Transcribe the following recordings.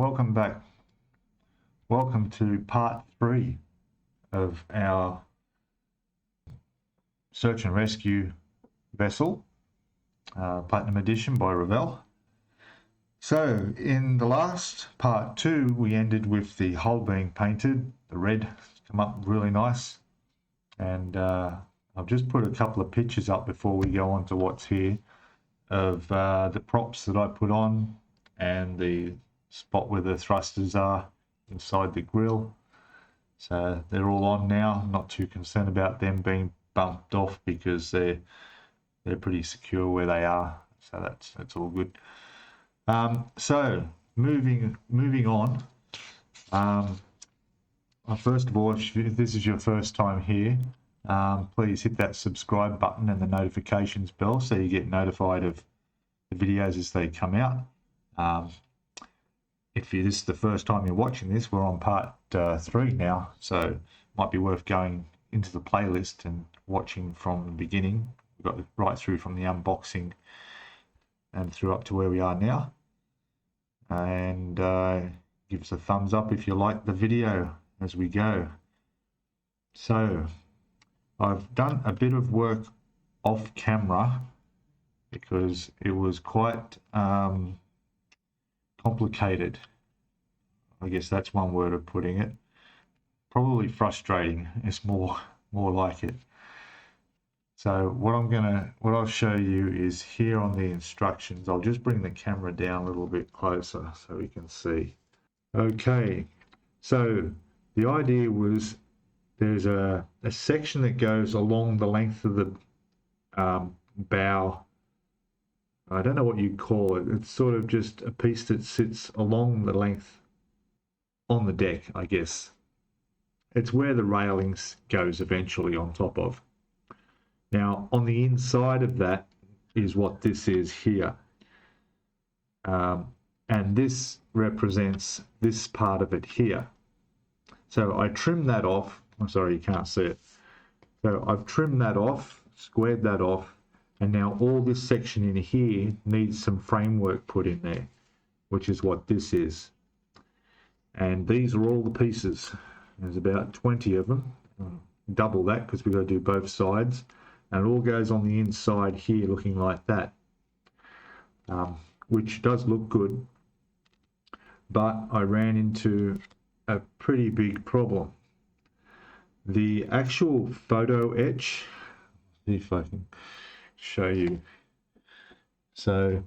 welcome back. Welcome to part 3 of our search and rescue vessel, Platinum Edition by Revell. So in the last part 2 we ended with the hull being painted, the red come up really nice, and I've just put a couple of pictures up before we go on to what's here of the props that I put on and the spot where the thrusters are inside the grill. So they're all on now. I'm not too concerned about them being bumped off because they're pretty secure where they are. So that's all good. So moving on. First of all, if this is your first time here, please hit that subscribe button and the notifications bell so you get notified of the videos as they come out. If this is the first time you're watching this, we're on part 3 now, so it might be worth going into the playlist and watching from the beginning. We've got right through from the unboxing and through up to where we are now. And give us a thumbs up if you like the video as we go. So I've done a bit of work off camera because it was quite complicated. I guess that's one word of putting it. Probably frustrating is more like it. So what I'll show you is here on the instructions. I'll just bring the camera down a little bit closer so we can see. Okay, so the idea was there's a section that goes along the length of the bow. I don't know what you call it. It's sort of just a piece that sits along the length on the deck, I guess. It's where the railings goes eventually on top of. Now, on the inside of that is what this is here. And this represents this part of it here. So I trimmed that off. I'm sorry, you can't see it. So I've trimmed that off, squared that off, and now all this section in here needs some framework put in there, which is what this is. And these are all the pieces. There's about 20 of them. Double that because we've got to do both sides. And it all goes on the inside here looking like that, which does look good. But I ran into a pretty big problem. The actual photo etch, see if I can show you. So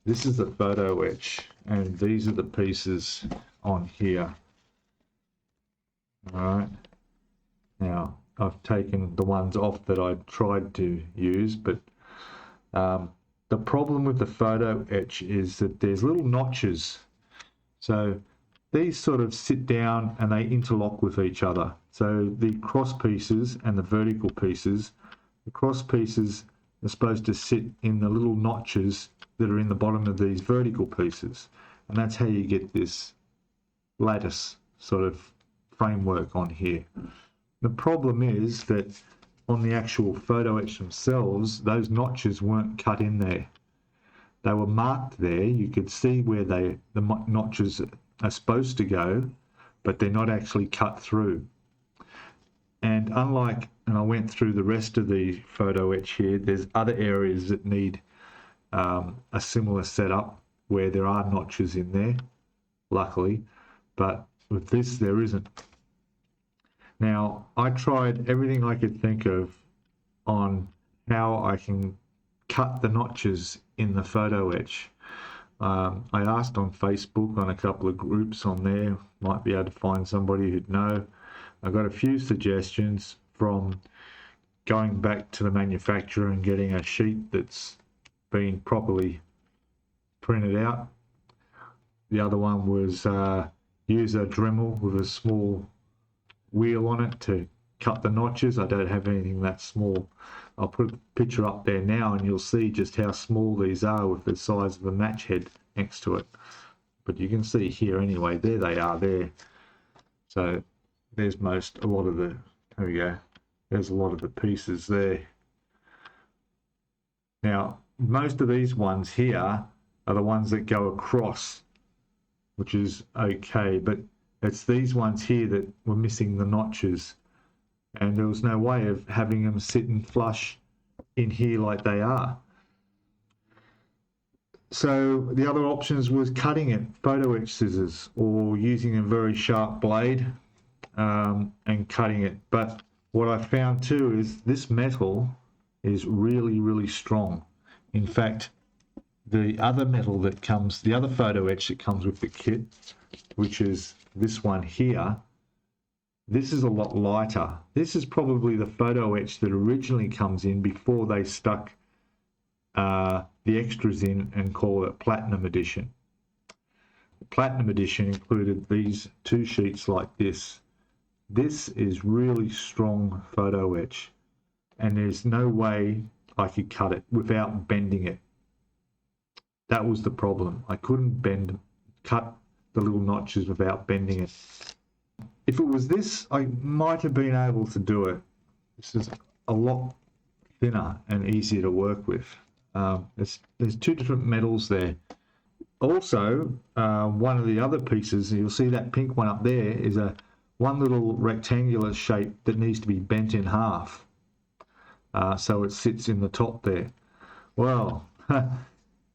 this is the photo etch and these are the pieces on here. All right, now I've taken the ones off that I tried to use, but the problem with the photo etch is that there's little notches. So these sort of sit down and they interlock with each other. So the cross pieces and the vertical pieces, the cross pieces are supposed to sit in the little notches that are in the bottom of these vertical pieces. And that's how you get this lattice sort of framework on here. The problem is that on the actual photo etch themselves, those notches weren't cut in there. They were marked there. You could see where the notches are supposed to go, but they're not actually cut through. And and I went through the rest of the photo etch here, there's other areas that need a similar setup where there are notches in there, luckily, but with this there isn't. Now, I tried everything I could think of on how I can cut the notches in the photo etch. I asked on Facebook, on a couple of groups on there, might be able to find somebody who'd know. I got a few suggestions from going back to the manufacturer and getting a sheet that's been properly printed out. The other one was use a Dremel with a small wheel on it to cut the notches. I don't have anything that small. I'll put a picture up there now and you'll see just how small these are with the size of the match head next to it. But you can see here anyway, there they are there. So there's a lot of the, there we go, there's a lot of the pieces there. Now, most of these ones here are the ones that go across which is okay, but it's these ones here that were missing the notches, and there was no way of having them sitting flush in here like they are. So the other options was cutting it, photo etch scissors, or using a very sharp blade and cutting it. But what I found too is this metal is really, really strong. In fact, the other metal that comes, the other photo etch that comes with the kit, which is this one here, this is a lot lighter. This is probably the photo etch that originally comes in before they stuck the extras in and call it Platinum Edition. The Platinum Edition included these two sheets like this. This is really strong photo etch, and there's no way I could cut it without bending it. That was the problem. I couldn't cut the little notches without bending it. If it was this, I might have been able to do it. This is a lot thinner and easier to work with. There's two different metals there. Also, one of the other pieces, you'll see that pink one up there, is one little rectangular shape that needs to be bent in half. So it sits in the top there. Well,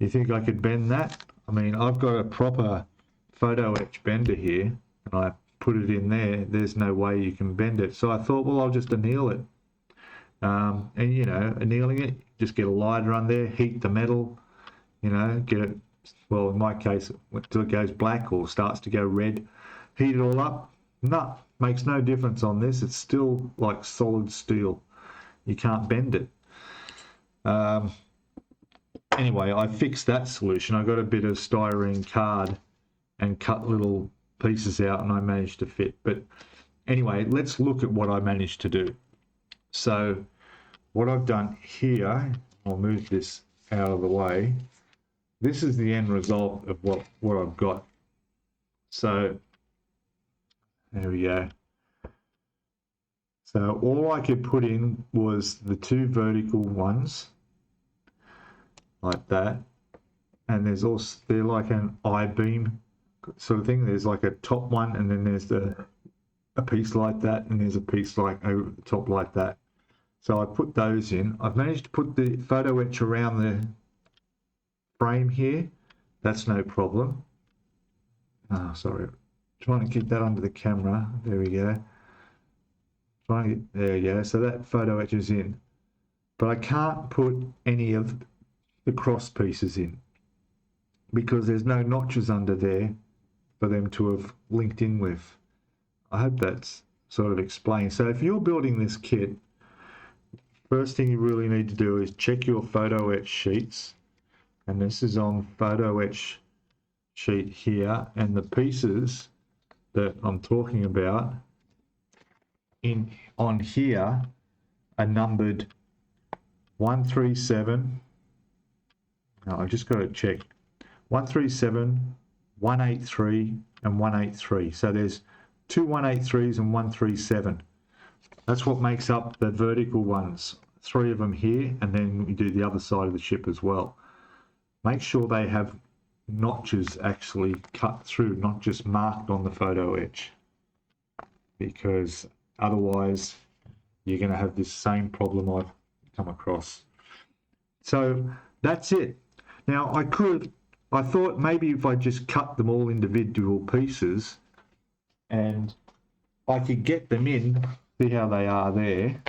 you think I could bend that? I mean, I've got a proper photo etch bender here, and I put it in there. There's no way you can bend it. So I thought, well, I'll just anneal it. And, you know, annealing it, just get a lighter on there, heat the metal, you know, get it, well, in my case, until it goes black or starts to go red, heat it all up. No, makes no difference on this. It's still like solid steel. You can't bend it. Anyway, I fixed that solution. I got a bit of styrene card and cut little pieces out, and I managed to fit. But anyway, let's look at what I managed to do. So what I've done here, I'll move this out of the way. This is the end result of what I've got. So there we go. So all I could put in was the two vertical ones like that, and there's also, they're like an I-beam sort of thing. There's like a top one, and then there's a piece like that, and there's a piece like over the top like that. So I put those in. I've managed to put the photo etch around the frame here. That's no problem. Oh, sorry. Trying to keep that under the camera. There we go. There you go. So that photo etch is in. But I can't put any of the cross pieces in because there's no notches under there for them to have linked in with. I hope that's sort of explained. So if you're building this kit, first thing you really need to do is check your photo etch sheets. And this is on photo etch sheet here, and the pieces that I'm talking about on here are numbered 137. No, I just got to check 137, 183, and 183. So there's two 183s and 137. That's what makes up the vertical ones. 3 of them here, and then we do the other side of the ship as well. Make sure they have notches actually cut through, not just marked on the photo etch, because otherwise you're going to have this same problem I've come across. So that's it. Now I thought maybe if I just cut them all individual pieces and I could get them in, see how they are there.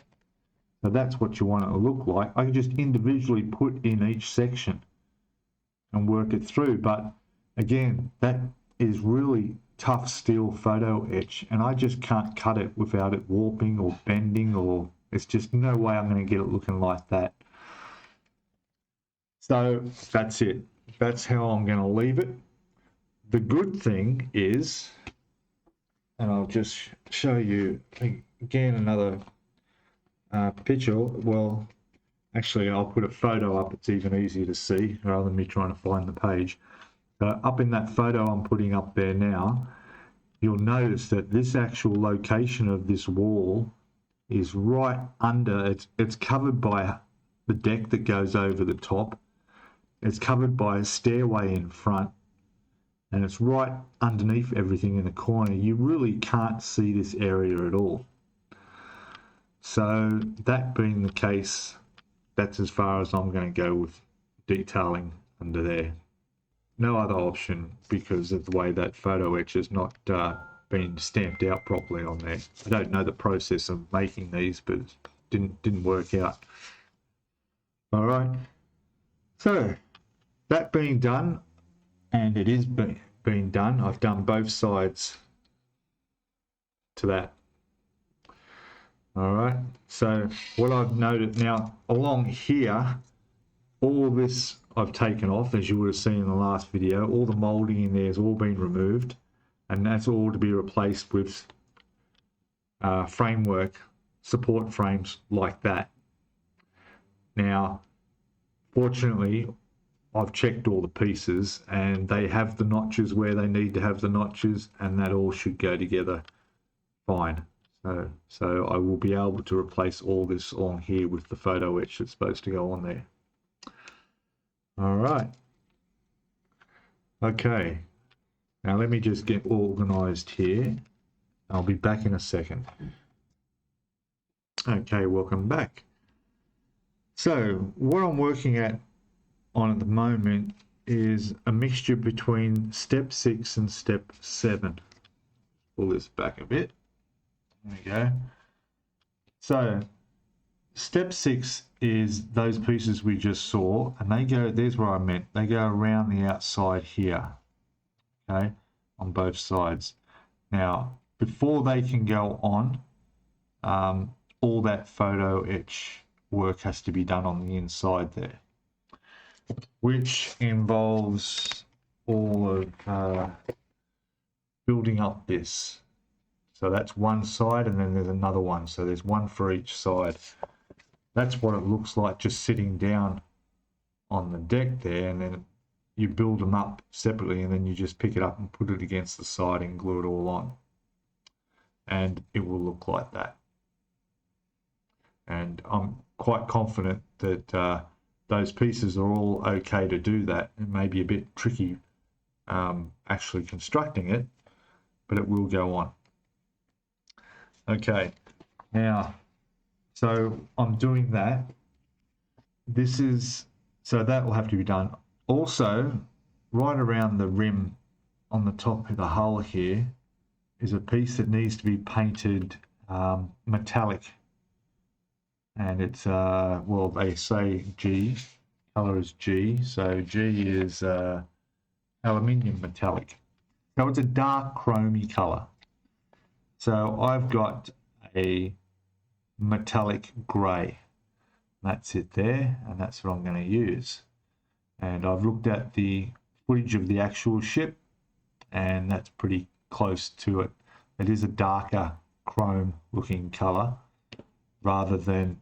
So that's what you want it to look like. I could just individually put in each section and work it through. But again, that is really tough steel photo etch, and I just can't cut it without it warping or bending, or it's just no way I'm going to get it looking like that. So that's it. That's how I'm going to leave it. The good thing is, and I'll just show you again another picture. Well, actually, I'll put a photo up. It's even easier to see rather than me trying to find the page. Up in that photo I'm putting up there now, you'll notice that this actual location of this wall is right under, it's covered by the deck that goes over the top. It's covered by a stairway in front, and it's right underneath everything in the corner. You really can't see this area at all. So that being the case, that's as far as I'm going to go with detailing under there. No other option because of the way that photo etch has not been stamped out properly on there. I don't know the process of making these, but it didn't work out. All right. So that being done, and it is being done, I've done both sides to that. All right. So what I've noted now along here, all this I've taken off, as you would have seen in the last video. All the molding in there has all been removed, and that's all to be replaced with framework, support frames like that. Now, fortunately, I've checked all the pieces and they have the notches where they need to have the notches, and that all should go together fine. So I will be able to replace all this along here with the photo etch that's supposed to go on there. All right. Okay. Now let me just get organized here. I'll be back in a second. Okay, welcome back. So what I'm working on at the moment is a mixture between step 6 and step 7. Pull this back a bit. There we go. So step 6 is those pieces we just saw, and they go, there's where I meant, they go around the outside here, okay, on both sides. Now, before they can go on, all that photo etch work has to be done on the inside there, which involves all of building up this. So that's one side, and then there's another one. So there's one for each side. That's what it looks like just sitting down on the deck there, and then you build them up separately, and then you just pick it up and put it against the side and glue it all on. And it will look like that. And I'm quite confident that those pieces are all okay to do that. It may be a bit tricky actually constructing it, but it will go on. Okay, now, so I'm doing that. So that will have to be done. Also, right around the rim on the top of the hull here is a piece that needs to be painted metallic. And it's, well, they say G, color is G. So G is aluminium metallic. So it's a dark chromey color. So I've got a metallic grey. That's it there, and that's what I'm going to use. And I've looked at the footage of the actual ship, and that's pretty close to it. It is a darker chrome looking colour rather than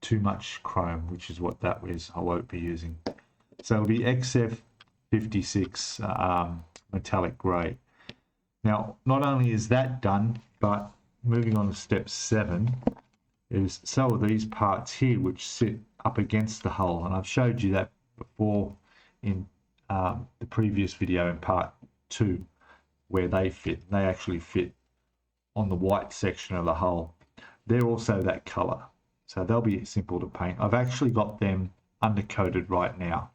too much chrome, which is what that is. I won't be using. So it'll be XF56 metallic grey. Now, not only is that done, but moving on to step 7 is some of these parts here which sit up against the hull, and I've showed you that before in the previous video in part 2 where they fit. They actually fit on the white section of the hull. They're also that colour, so they'll be simple to paint. I've actually got them undercoated right now,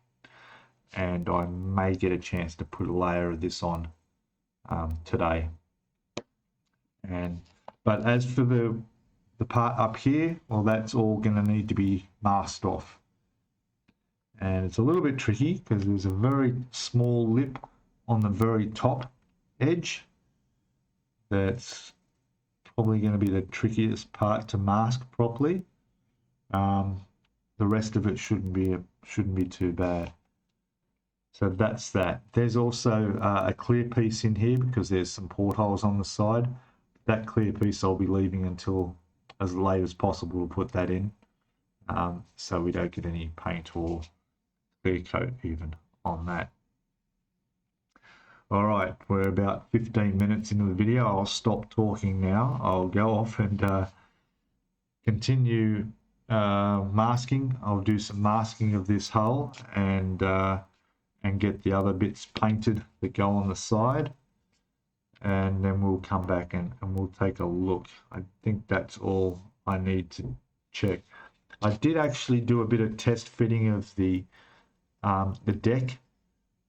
and I may get a chance to put a layer of this on today. But as for the part up here, well, that's all going to need to be masked off, and it's a little bit tricky because there's a very small lip on the very top edge. That's probably going to be the trickiest part to mask properly. The rest of it shouldn't be too bad. So that's that. There's also a clear piece in here because there's some portholes on the side. That clear piece I'll be leaving until as late as possible to put that in, so we don't get any paint or clear coat even on that. All right, we're about 15 minutes into the video. I'll stop talking now. I'll go off and continue masking. I'll do some masking of this hull, and and get the other bits painted that go on the side, and then we'll come back and we'll take a look. I think that's all I need to check. I did actually do a bit of test fitting of the deck,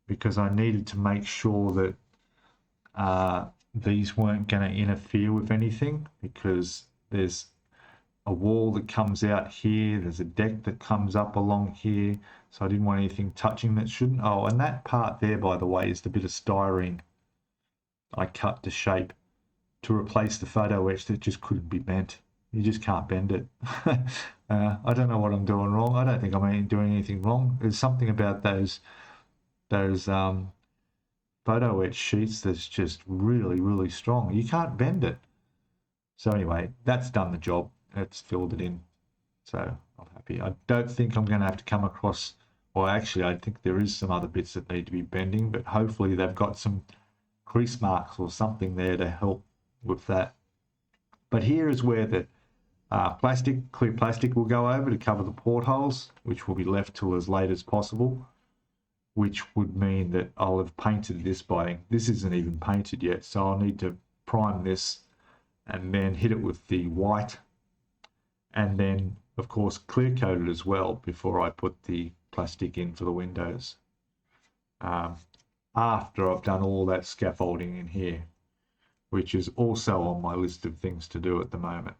because I needed to make sure that these weren't going to interfere with anything, because there's a wall that comes out here, there's a deck that comes up along here, so I didn't want anything touching that shouldn't. Oh, and that part there, by the way, is the bit of styrene I cut to shape to replace the photo etch that just couldn't be bent. You just can't bend it. I don't know what I'm doing wrong. I don't think I'm doing anything wrong. There's something about those photo etch sheets that's just really, really strong. You can't bend it. So anyway, that's done the job. It's filled it in. So I'm happy. I don't think I'm going to have to come across, well, actually, I think there is some other bits that need to be bending, but hopefully they've got some crease marks or something there to help with that. But here is where the clear plastic will go over to cover the portholes, which will be left till as late as possible, which would mean that I'll have painted this by, this isn't even painted yet, so I'll need to prime this and then hit it with the white, and then of course clear coat it as well before I put the plastic in for the windows, after I've done all that scaffolding in here, which is also on my list of things to do at the moment.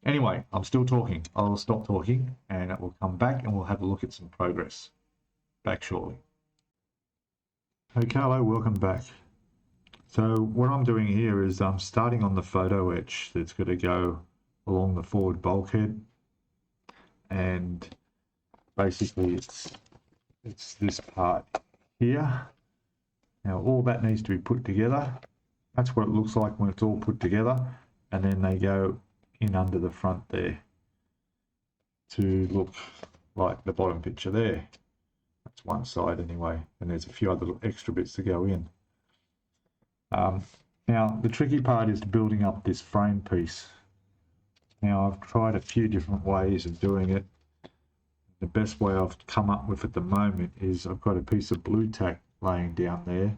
Anyway, I'm still talking. I'll stop talking and it will come back and we'll have a look at some progress. Back shortly. Okay, hello, welcome back. So what I'm doing here is I'm starting on the photo etch that's going to go along the forward bulkhead, and basically it's this part here. Now all that needs to be put together. That's what it looks like when it's all put together, and then they go in under the front there to look like the bottom picture there. That's one side anyway, and there's a few other extra bits to go in. Now the tricky part is building up this frame piece. Now I've tried a few different ways of doing it. The best way I've come up with at the moment is I've got a piece of blue tack laying down there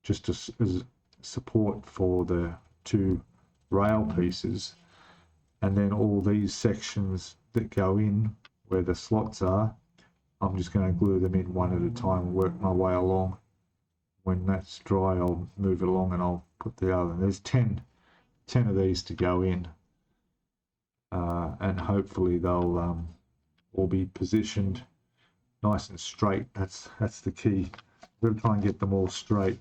just as support for the two rail pieces, and then all these sections that go in where the slots are, I'm just going to glue them in one at a time and work my way along. When that's dry, I'll move it along and I'll put the other. There's 10 of these to go in, and hopefully they'll all be positioned nice and straight. That's the key. We're going to try and get them all straight.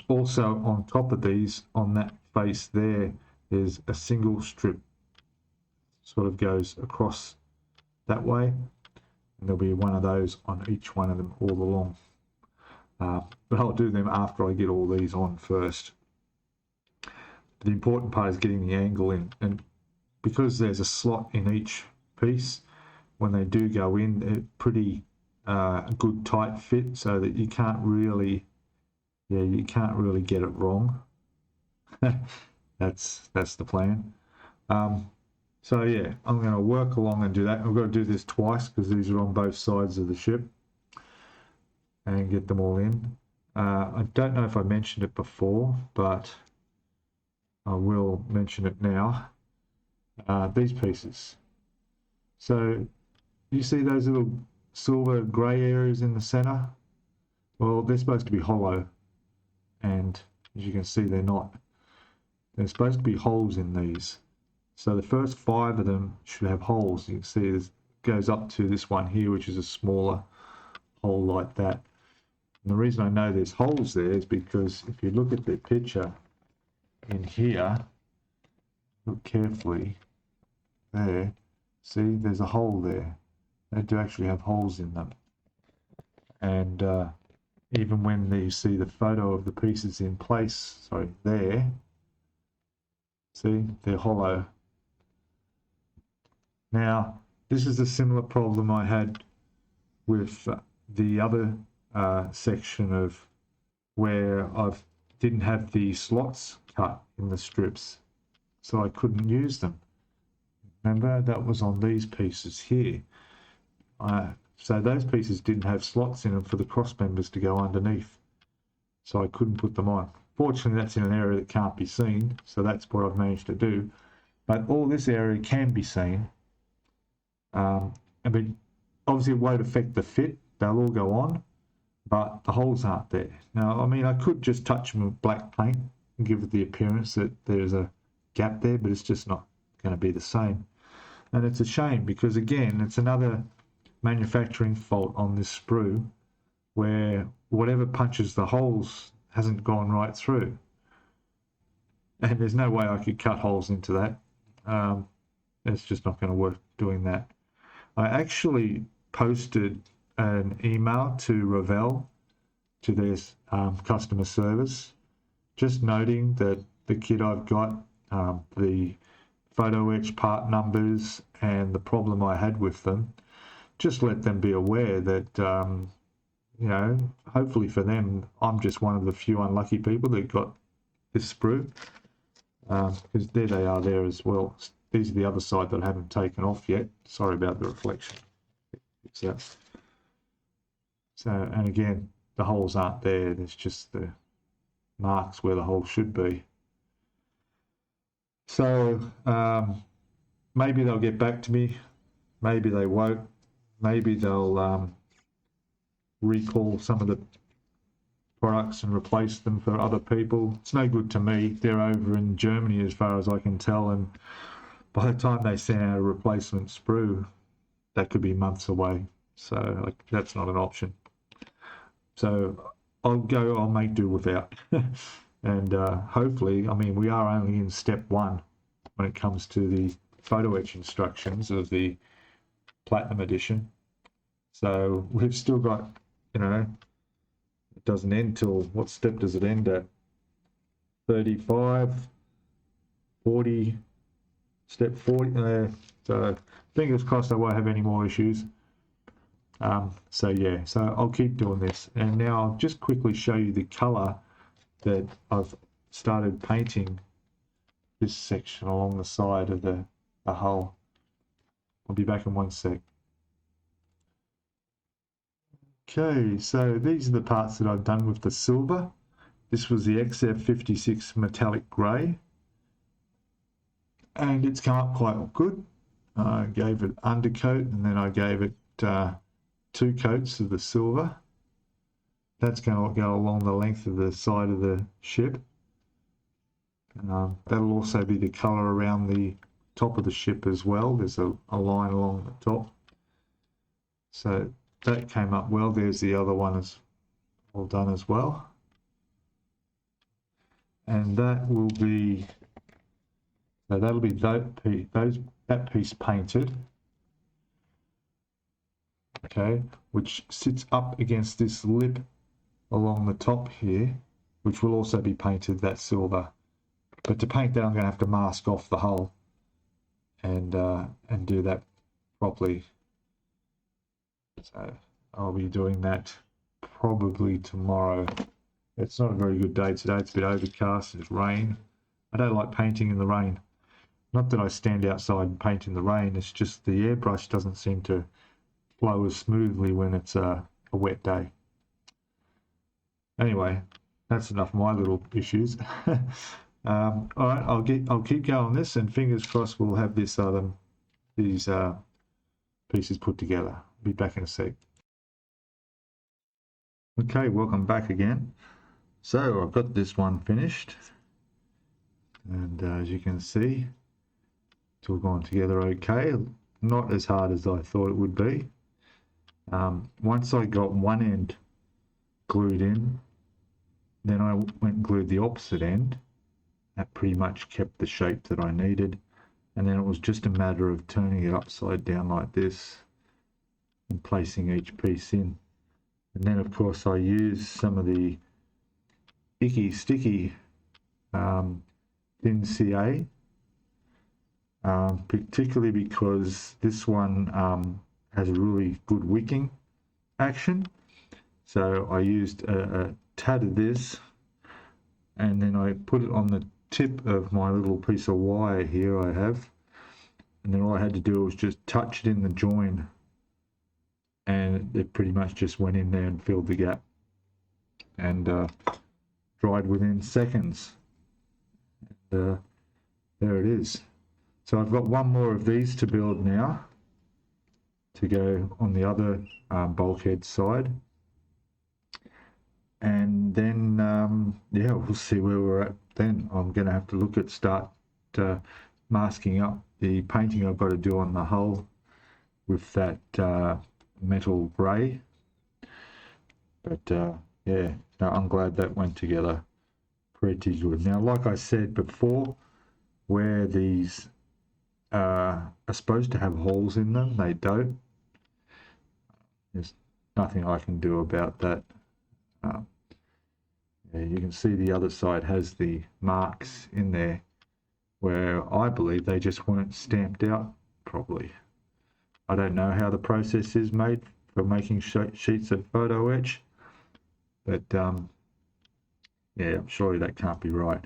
Also on top of these, on that face there, there's a single strip sort of goes across that way, and there'll be one of those on each one of them all along. But I'll do them after I get all these on first. The important part is getting the angle in, and because there's a slot in each piece, when they do go in, they're pretty good tight fit, so that you can't really get it wrong. That's the plan. So yeah, I'm going to work along and do that. I've got to do this twice because these are on both sides of the ship, and get them all in. I don't know if I mentioned it before, but I will mention it now. These pieces. So you see those little silver grey areas in the center? Well, they're supposed to be hollow, and as you can see, they're not. There's supposed to be holes in these. So the first 5 of them should have holes. You can see it goes up to this one here, which is a smaller hole like that. And the reason I know there's holes there is because if you look at the picture in here, look carefully there, see there's a hole there. They do actually have holes in them. And even when you see the photo of the pieces in place, sorry, there, see, they're hollow. Now, this is a similar problem I had with the other section of where I didn't have the slots cut in the strips, so I couldn't use them. Remember, that was on these pieces here. So those pieces didn't have slots in them for the cross members to go underneath. So I couldn't put them on. Fortunately, that's in an area that can't be seen, so that's what I've managed to do. But all this area can be seen. I mean, obviously it won't affect the fit. They'll all go on, but the holes aren't there. Now, I mean, I could just touch them with black paint and give it the appearance that there's a gap there, but it's just not going to be the same. And it's a shame because, again, it's another manufacturing fault on this sprue where whatever punches the holes hasn't gone right through. And there's no way I could cut holes into that. It's just not going to work doing that. I actually posted an email to Revell, to their customer service, just noting that the kit I've got, the photo etch part numbers and the problem I had with them, just let them be aware that, you know, hopefully for them, I'm just one of the few unlucky people that got this sprue, because there they are there as well. These are the other side that I haven't taken off yet. Sorry about the reflection. Fix that. So, and again, the holes aren't there. There's just the marks where the hole should be. So maybe they'll get back to me. Maybe they won't. Maybe they'll recall some of the products and replace them for other people. It's no good to me. They're over in Germany as far as I can tell, and by the time they send out a replacement sprue, that could be months away. So like, that's not an option. So I'll make do without. And hopefully, I mean, we are only in step 1 when it comes to the photo etch instructions of the Platinum Edition. So we've still got, you know, it doesn't end till, what step does it end at? 35, 40, step 40. So fingers crossed I won't have any more issues. So yeah, so I'll keep doing this. And now I'll just quickly show you the color that I've started painting this section along the side of the hull. I'll be back in 1 sec. Okay, so these are the parts that I've done with the silver. This was the XF56 metallic grey, and it's come up quite good. I gave it undercoat, and then I gave it 2 coats of the silver. That's going to go along the length of the side of the ship. That'll also be the colour around the top of the ship as well. There's a line along the top. So that came up well. There's the other one as all done as well. And that will be, so that'll be that piece painted. Okay, which sits up against this lip along the top here, which will also be painted that silver. But to paint that, I'm going to have to mask off the hull and do that properly. So I'll be doing that probably tomorrow. It's not a very good day today. It's a bit overcast. It's rain. I don't like painting in the rain. Not that I stand outside and paint in the rain. It's just the airbrush doesn't seem to flow as smoothly when it's a wet day. Anyway, that's enough of my little issues. All right, I'll keep going on this, and fingers crossed we'll have this these pieces put together. Be back in a sec. Okay, welcome back again. So I've got this one finished, and as you can see, it's all gone together okay. Not as hard as I thought it would be. Once I got one end glued in, then I went and glued the opposite end. That pretty much kept the shape that I needed, and then it was just a matter of turning it upside down like this and placing each piece in. And then of course I used some of the icky sticky thin CA, particularly because this one has a really good wicking action. So I used a tad of this, and then I put it on the tip of my little piece of wire here I have, and then all I had to do was just touch it in the join, and it pretty much just went in there and filled the gap, and dried within seconds. And, there it is. So I've got one more of these to build now, to go on the other bulkhead side, and then yeah, we'll see where we're at then. I'm going to have to look at start masking up the painting I've got to do on the hull with that metal grey. But yeah, no, I'm glad that went together pretty good. Now, like I said before, where these are supposed to have holes in them, they don't. There's nothing I can do about that. Yeah, you can see the other side has the marks in there where I believe they just weren't stamped out properly. I don't know how the process is made for making sheets of photo etch, but yeah, surely that can't be right.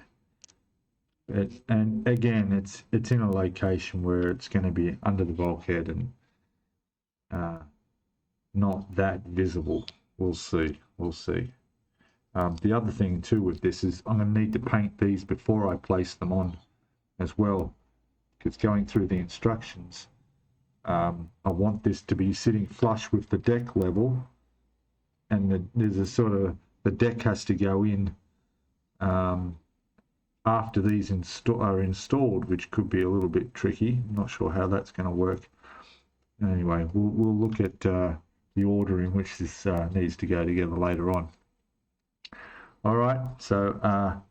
And again, it's in a location where it's going to be under the bulkhead and not that visible. We'll see. We'll see. The other thing too with this is I'm going to need to paint these before I place them on as well, because going through the instructions, I want this to be sitting flush with the deck level, and there's a sort of, the deck has to go in after these are installed, which could be a little bit tricky. I'm not sure how that's going to work. Anyway, we'll look at the order in which this needs to go together later on. All right, so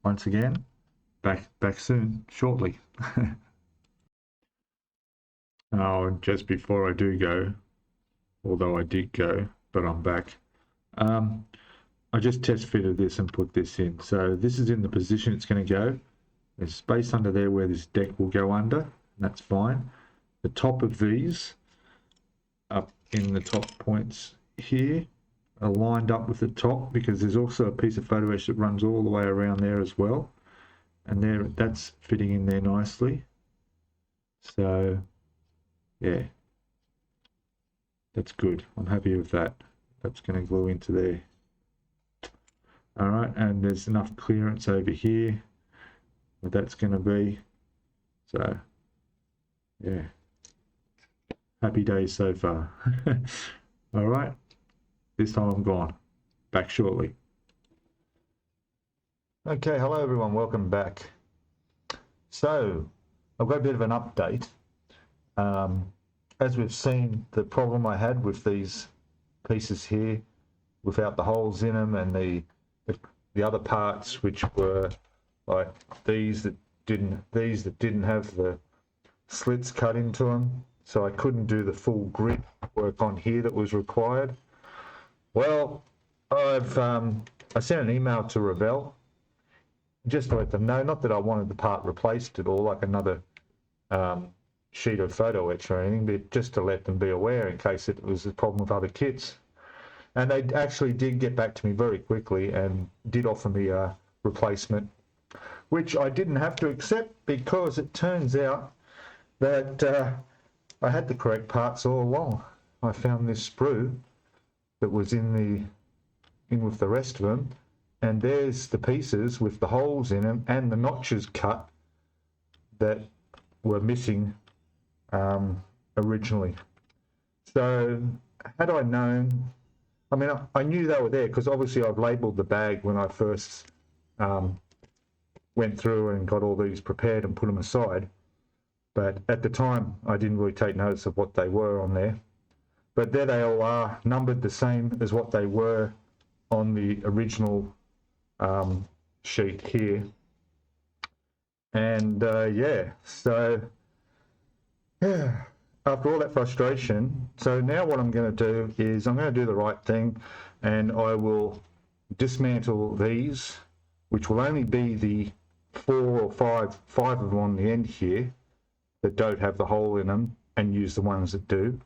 once again, back soon, shortly. Oh, and just before I do go, although I did go, but I'm back, I just test fitted this and put this in. So this is in the position it's going to go. There's space under there where this deck will go under, and that's fine. The top of these, up in the top points here, are lined up with the top, because there's also a piece of photo etch that runs all the way around there as well, and there, that's fitting in there nicely. So yeah, that's good. I'm happy with that. That's going to glue into there. All right, and there's enough clearance over here where that's going to be. So yeah, happy days so far. All right, this time I'm gone. Back shortly. Okay, hello everyone, welcome back. So I've got a bit of an update. As we've seen, the problem I had with these pieces here without the holes in them, and the other parts which were like these that didn't have the slits cut into them, so I couldn't do the full grid work on here that was required. Well, I sent an email to Revell just to let them know, not that I wanted the part replaced at all, like another sheet of photo etch or anything, but just to let them be aware in case it was a problem with other kits. And they actually did get back to me very quickly and did offer me a replacement, which I didn't have to accept, because it turns out that I had the correct parts all along. I found this sprue that was in with the rest of them, and there's the pieces with the holes in them and the notches cut that were missing originally. So had I known, I mean, I knew they were there because obviously I've labelled the bag when I first went through and got all these prepared and put them aside. But at the time, I didn't really take notice of what they were on there. But there they all are, numbered the same as what they were on the original sheet here. And yeah, so yeah, after all that frustration, so now what I'm going to do is I'm going to do the right thing, and I will dismantle these, which will only be the five of them on the end here that don't have the hole in them, and use the ones that do,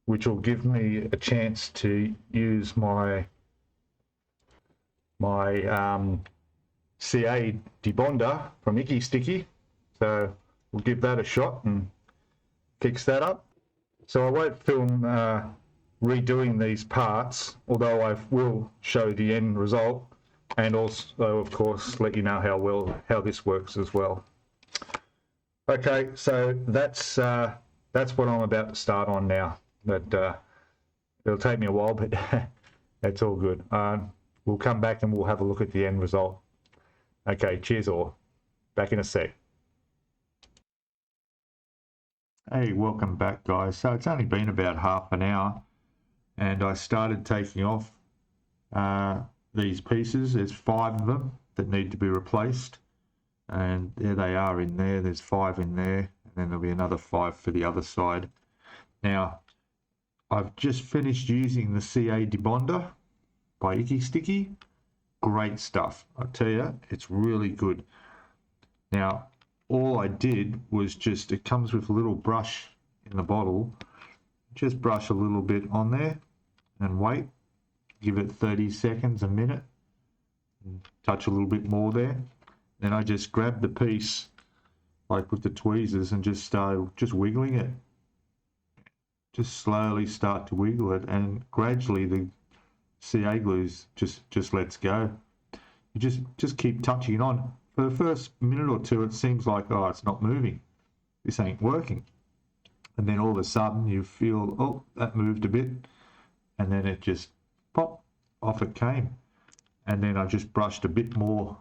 which will give me a chance to use my CA debonder from Icky Sticky. So we'll give that a shot and fix that up. So I won't film redoing these parts, although I will show the end result and also, of course, let you know how this works as well. Okay, so that's what I'm about to start on now. But it'll take me a while, but it's all good. We'll come back and we'll have a look at the end result. Okay, cheers all. Back in a sec. Hey, welcome back, guys. So it's only been about half an hour and I started taking off these pieces. There's 5 of them that need to be replaced, and there they are in there. There's 5 in there, and then there'll be another 5 for the other side. Now, I've just finished using the CA debonder by Icky Sticky. Great stuff. I tell you, it's really good. Now, all I did was it comes with a little brush in the bottle. Just brush a little bit on there and wait. Give it 30 seconds, a minute. Touch a little bit more there. Then I just grab the piece, like with the tweezers, and just start wiggling it. Just slowly start to wiggle it, and gradually the CA glues just lets go. You just keep touching it on. For the first minute or two, it seems like, oh, it's not moving. This ain't working. And then all of a sudden you feel, oh, that moved a bit. And then it just, pop, off it came. And then I just brushed a bit more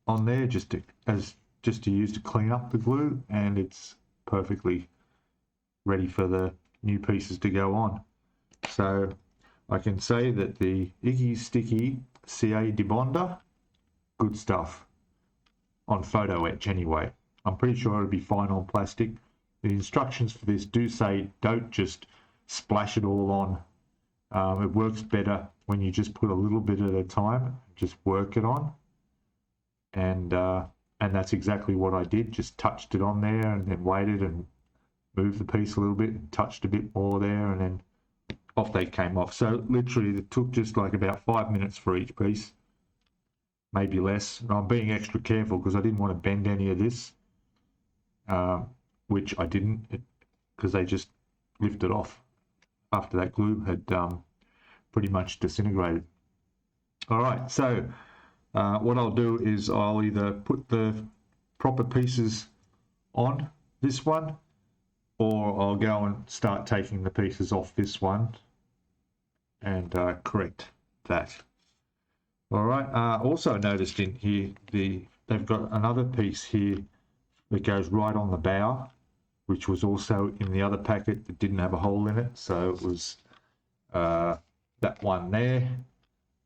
on there just to use to clean up the glue, and it's perfectly ready for the new pieces to go on. So I can say that the Icky Sticky CA debonder, good stuff. On photo etch anyway. I'm pretty sure it'll be fine on plastic. The instructions for this do say don't just splash it all on. It works better when you just put a little bit at a time, just work it on. And that's exactly what I did. Just touched it on there and then waited and moved the piece a little bit and touched a bit more there, and then off they came off. So literally it took just like about 5 minutes for each piece. Maybe less. And I'm being extra careful because I didn't want to bend any of this, which I didn't, because they just lifted off after that glue had pretty much disintegrated. All right, so what I'll do is I'll either put the proper pieces on this one, or I'll go and start taking the pieces off this one and correct that. All right. Also noticed in here they've got another piece here that goes right on the bow, which was also in the other packet that didn't have a hole in it. So it was that one there.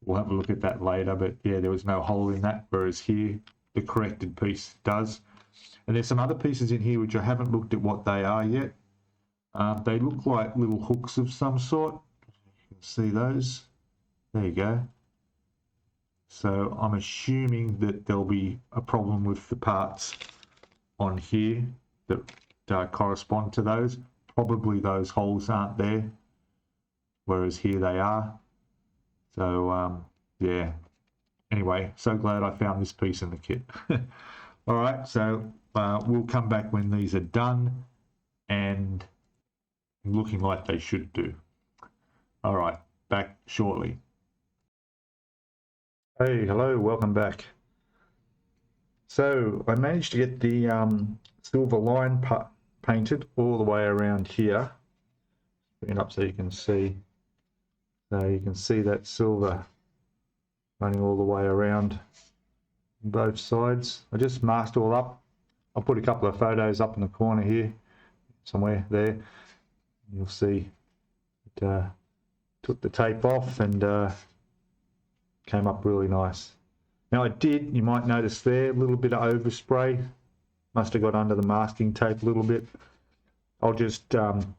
We'll have a look at that later, but yeah, there was no hole in that, whereas here the corrected piece does. And there's some other pieces in here which I haven't looked at what they are yet. They look like little hooks of some sort. You can see those. There you go. So I'm assuming that there'll be a problem with the parts on here that correspond to those. Probably those holes aren't there, whereas here they are. So yeah. Anyway, so glad I found this piece in the kit. All right, so we'll come back when these are done and looking like they should do. All right, back shortly. Hey, hello, welcome back. So I managed to get the silver line painted all the way around here. Bring it up so you can see. So you can see that silver running all the way around both sides. I just masked all up. I'll put a couple of photos up in the corner here, somewhere there. You'll see it took the tape off and came up really nice. Now you might notice there, a little bit of overspray. Must have got under the masking tape a little bit. I'll just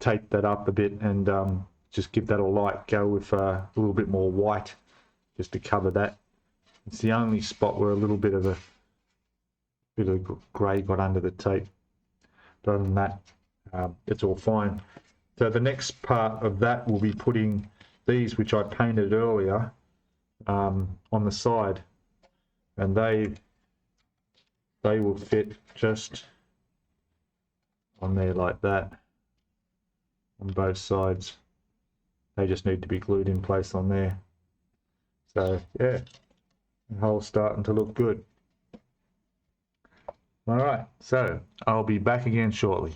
tape that up a bit and just give that a light go with a little bit more white just to cover that. It's the only spot where a little bit of grey got under the tape. But other than that, it's all fine. So the next part of that will be putting these, which I painted earlier, on the side, and they will fit just on there like that on both sides. They just need to be glued in place on there. So yeah, the hull's starting to look good. All right, so I'll be back again shortly.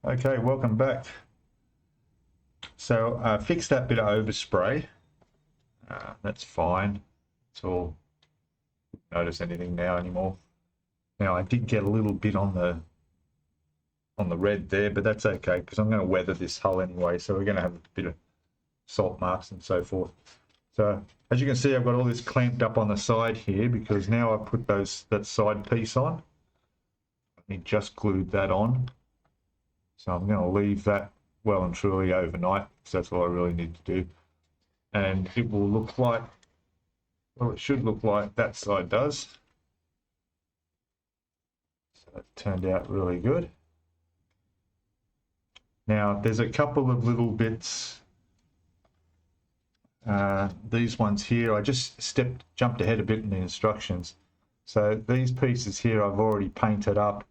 Okay, welcome back. So I fixed that bit of overspray. That's fine. It's all, notice anything now anymore. Now I did get a little bit on the red there, but that's okay because I'm going to weather this hull anyway, so we're going to have a bit of salt marks and so forth. So as you can see, I've got all this clamped up on the side here because now I put that side piece on. I just glued that on, so I'm going to leave that well and truly overnight because that's all I really need to do, and it will look like, well, it should look like that side does. So it turned out really good. Now there's a couple of little bits, these ones here, I just jumped ahead a bit in the instructions. So these pieces here I've already painted up.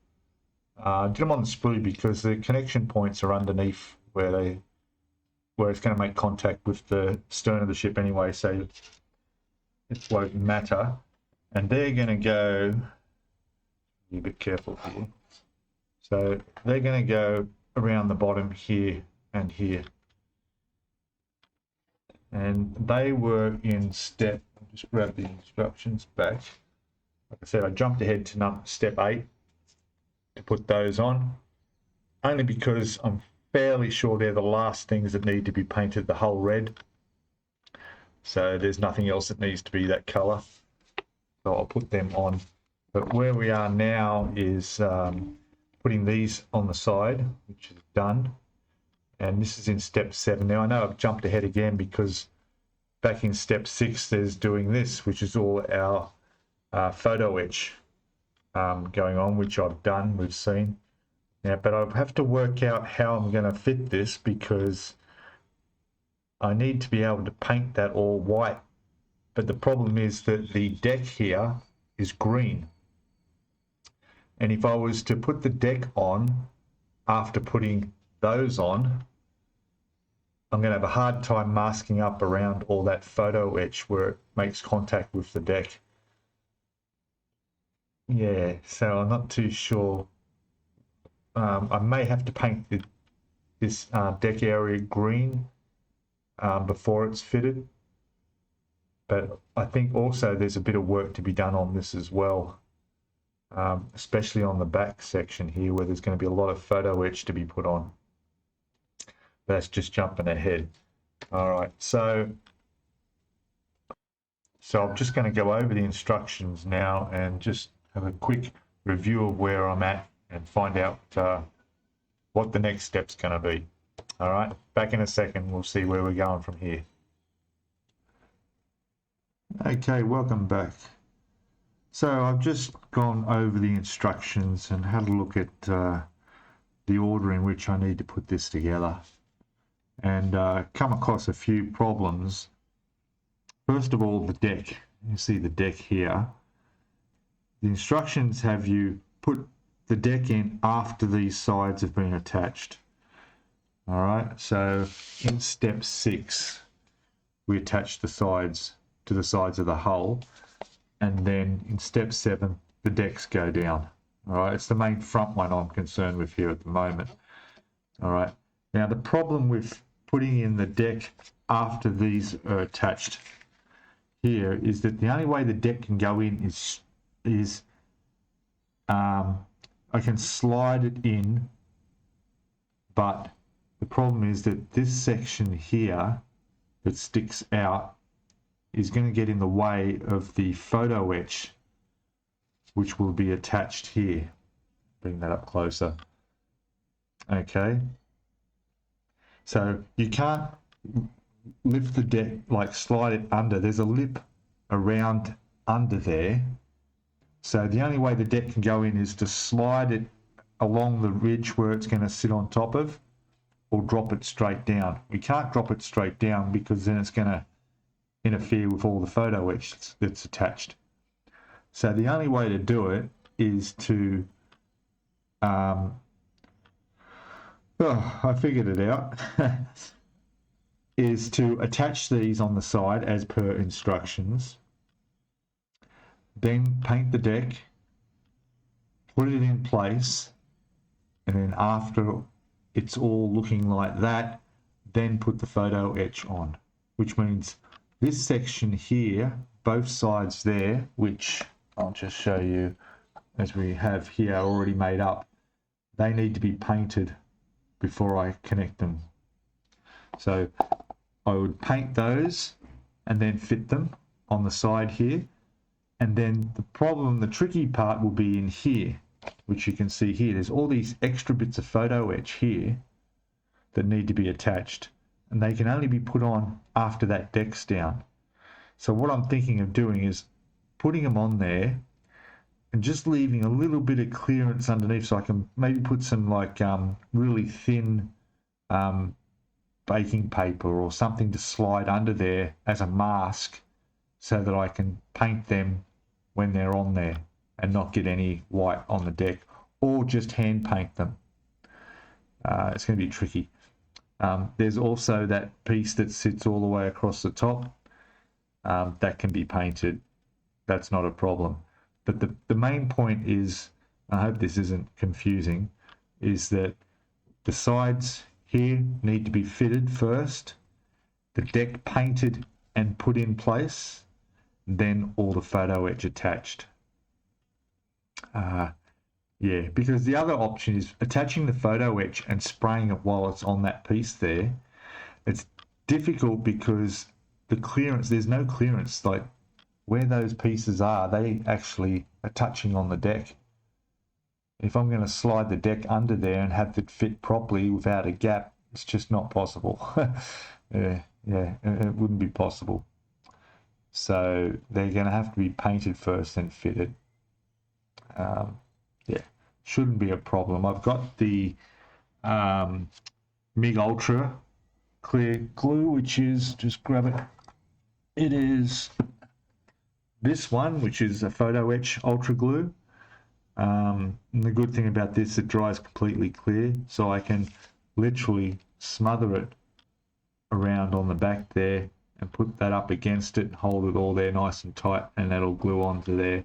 I did them on the sprue because the connection points are underneath where it's going to make contact with the stern of the ship anyway, so it won't matter. And they're going to go, be a bit careful here. So they're going to go around the bottom here and here. And they were in step, I'll just grab the instructions back. Like I said, I jumped ahead to step 8 to put those on, only because I'm fairly sure they're the last things that need to be painted the hull red. So there's nothing else that needs to be that color. So I'll put them on. But where we are now is putting these on the side, which is done. And this is in step 7. Now I know I've jumped ahead again because back in step 6 there's doing this, which is all our photo etch going on, which I've done, we've seen. Now, but I have to work out how I'm going to fit this because I need to be able to paint that all white. But the problem is that the deck here is green. And if I was to put the deck on after putting those on, I'm going to have a hard time masking up around all that photo etch where it makes contact with the deck. Yeah, so I'm not too sure. I may have to paint this deck area green before it's fitted. But I think also there's a bit of work to be done on this as well. Especially on the back section here where there's going to be a lot of photo etch to be put on. That's just jumping ahead. All right, so I'm just going to go over the instructions now and just have a quick review of where I'm at and find out what the next step's going to be. All right, back in a second, we'll see where we're going from here. Okay, welcome back. So I've just gone over the instructions and had a look at the order in which I need to put this together, and come across a few problems. First of all, the deck. You see the deck here. The instructions have you put the deck in after these sides have been attached. All right, so in step 6, we attach the sides to the sides of the hull. And then in step 7, the decks go down. All right, it's the main front one I'm concerned with here at the moment. All right, now the problem with putting in the deck after these are attached here is that the only way the deck can go in is I can slide it in, but the problem is that this section here that sticks out is going to get in the way of the photo etch, which will be attached here. Bring that up closer. Okay. So you can't lift the deck, like slide it under. There's a lip around under there. So the only way the deck can go in is to slide it along the ridge where it's going to sit on top of, or drop it straight down. We can't drop it straight down because then it's going to interfere with all the photo etch that's attached. So the only way to do it is to I figured it out. is to attach these on the side as per instructions, then paint the deck, put it in place, and then after it's all looking like that, then put the photo etch on, which means this section here, both sides there, which I'll just show you as we have here already made up, they need to be painted before I connect them. So I would paint those and then fit them on the side here. And then the tricky part will be in here, which you can see here. There's all these extra bits of photo etch here that need to be attached, and they can only be put on after that deck's down. So what I'm thinking of doing is putting them on there and just leaving a little bit of clearance underneath, so I can maybe put some like really thin baking paper or something to slide under there as a mask, so that I can paint them when they're on there and not get any white on the deck, or just hand paint them. It's going to be tricky. There's also that piece that sits all the way across the top that can be painted. That's not a problem. But the main point is, I hope this isn't confusing, is that the sides here need to be fitted first, the deck painted and put in place, then all the photo etch attached. Yeah, because the other option is attaching the photo etch and spraying it while it's on that piece there. It's difficult because the clearance, there's no clearance, like where those pieces are, they actually are touching on the deck. If I'm going to slide the deck under there and have it fit properly without a gap, it's just not possible. Yeah, it wouldn't be possible. So they're going to have to be painted first and fitted. Yeah, shouldn't be a problem. I've got the MIG Ultra clear glue, which is, just grab it. It is this one, which is a photo etch ultra glue. And the good thing about this, it dries completely clear, so I can literally smother it around on the back there and put that up against it, hold it all there nice and tight, and that'll glue onto there.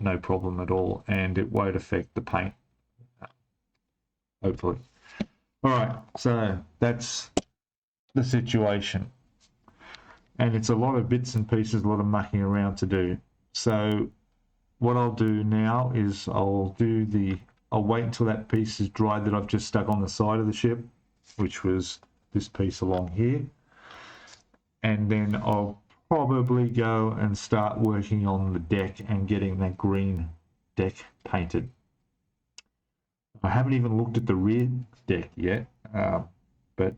No problem at all, and it won't affect the paint, hopefully. All right, so that's the situation, and it's a lot of bits and pieces, a lot of mucking around to do. So what I'll do now is I'll wait until that piece is dry that I've just stuck on the side of the ship, which was this piece along here, and then I'll probably go and start working on the deck and getting that green deck painted. I haven't even looked at the rear deck yet, but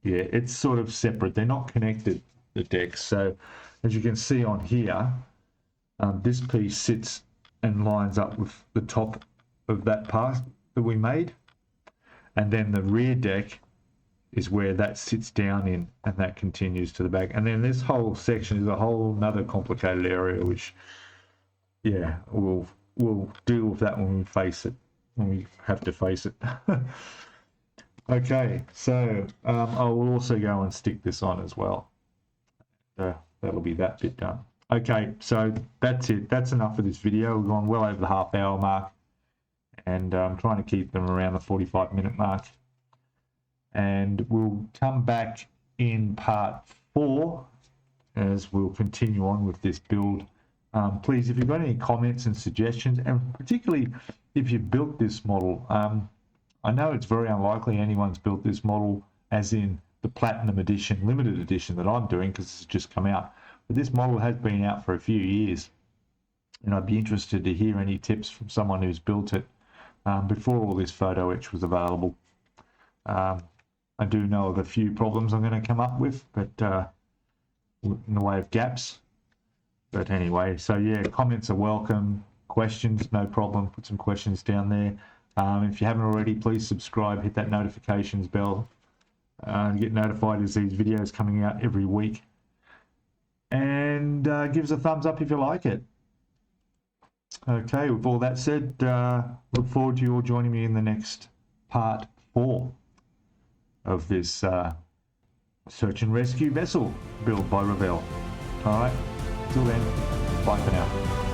yeah, it's sort of separate. They're not connected, the decks. So as you can see on here, this piece sits and lines up with the top of that part that we made, and then the rear deck is where that sits down in, and that continues to the back. And then this whole section is a whole another complicated area, which, yeah, we'll deal with that when we face it, when we have to face it. Okay, so I will also go and stick this on as well. That'll be that bit done. Okay, so that's it. That's enough for this video. We've gone well over the half-hour mark, and I'm trying to keep them around the 45-minute mark. And we'll come back in part 4 as we'll continue on with this build. Please, if you've got any comments and suggestions, and particularly if you've built this model, I know it's very unlikely anyone's built this model as in the Platinum Edition, limited edition that I'm doing, because it's just come out. But this model has been out for a few years, and I'd be interested to hear any tips from someone who's built it before all this photo etch was available. I do know of a few problems I'm going to come up with, but in the way of gaps. But anyway, so yeah, comments are welcome. Questions, no problem. Put some questions down there. If you haven't already, please subscribe, hit that notifications bell, and get notified as these videos coming out every week. And give us a thumbs up if you like it. Okay, with all that said, look forward to you all joining me in the next part 4 of this search and rescue vessel build by Revell. Alright, till then, bye for now.